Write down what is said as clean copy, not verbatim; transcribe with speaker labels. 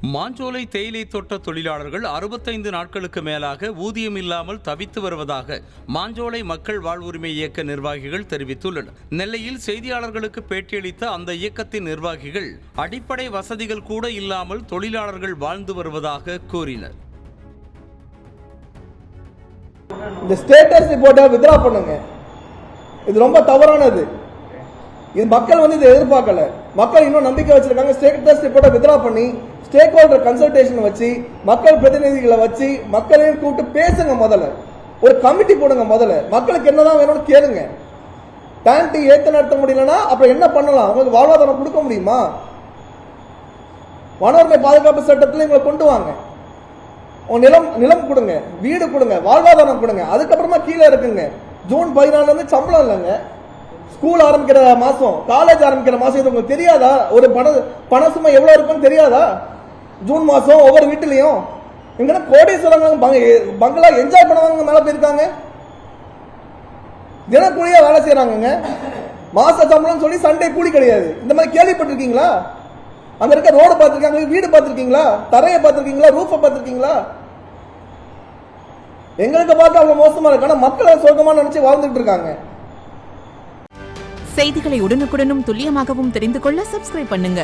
Speaker 1: மாஞ்சோலை தேயிலை தோட்ட தொழிலாளர்கள் 65 நாட்களுக்கு மேலாக ஊதியம் இல்லாமல் தவித்து வருவதாக மாஞ்சோலை மக்கள் வாழ்வுரிமை இயக்க நிர்வாகிகள் தெரிவித்துள்ளனர். நெல்லையில் செய்தியாளர்களுக்கு பேட்டியளித்த அந்த இயக்கத்தின் நிர்வாகிகள் அடிப்படை வசதிகள் கூட இல்லாமல் தொழிலாளர்கள் வாழ்ந்து வருவதாக கூறினர்.
Speaker 2: இந்த ஸ்டேட்டஸ் ரிப்போர்ட்டை வித்ரா பண்ணுங்க. இது ரொம்ப தவறானது. இது மக்கள் இதை எதிர்பார்க்கல. மக்கள் இன்னும் நம்பிக்கை வச்சிருக்காங்க. ஸ்டேட்டஸ் ரிப்போர்ட்டை வித்ரா பண்ணி ஸ்டேக் ஹோல்டர் கன்சல்டேஷன் வச்சு மக்கள் பிரதிநிதிகளை வச்சு மக்களையும் கூப்பிட்டு பேசுங்க. முதல்ல ஒரு கமிட்டி போடுங்க. முதல்ல மக்களுக்கு என்னதான் வேணும்னு கேளுங்க. டேண்டி ஏத்து நடத்த முடியலன்னா அப்புறம் என்ன பண்ணலாம்? உங்களுக்கு வாழ்வாதாரம் கொடுக்க முடியுமா? வனஉரிமை பாதுகாப்பு சட்டத்தில் இவங்களை கொண்டு வாங்க. நிலம் கொடுங்க, வீடு கொடுங்க, வாழ்வாதாரம் கொடுங்க. அதுக்கப்புறமா கீழே இருக்குங்க. ஜூன் 14 சம்பளம் இல்லைங்க. ஸ்கூல் ஆரம்பிக்கிற மாசம், காலேஜ் ஆரம்பிக்கிற மாசம் இது உங்களுக்கு தெரியாதா? ஒரு பண சுமை எவ்வளவு இருக்குன்னு தெரியாதா? ஜூன் மாசம் ஒவ்வொரு வீட்டிலையும் இங்க கோடீஸ்வரங்க பங்களா என்ஜாய் பண்ணவங்க மேல போயிருக்காங்க. தினக்கூலியா வேலை செய்யறாங்க. மாச சம்பளம் சொல்லி சண்டே கூலி கிடையாது. இந்த மாதிரி கேள்விப்பட்டிருக்கீங்களா? அங்க இருக்க ரோடு பார்த்திருக்காங்க, வீடு பார்த்திருக்கீங்களா? தரையை பார்த்திருக்கீங்களா? ரூஃபை பார்த்திருக்கீங்களா? எங்களுக்கு பார்த்து அவ்வளவு மோசமா இருக்கு. ஆனா மக்களை சொர்க்கமா நினைச்சு வாழ்ந்துட்டு இருக்காங்க.
Speaker 3: செய்திகளை உடனுக்குடனும் துல்லியமாகவும் தெரிந்து கொள்ள சப்ஸ்கிரைப் பண்ணுங்க.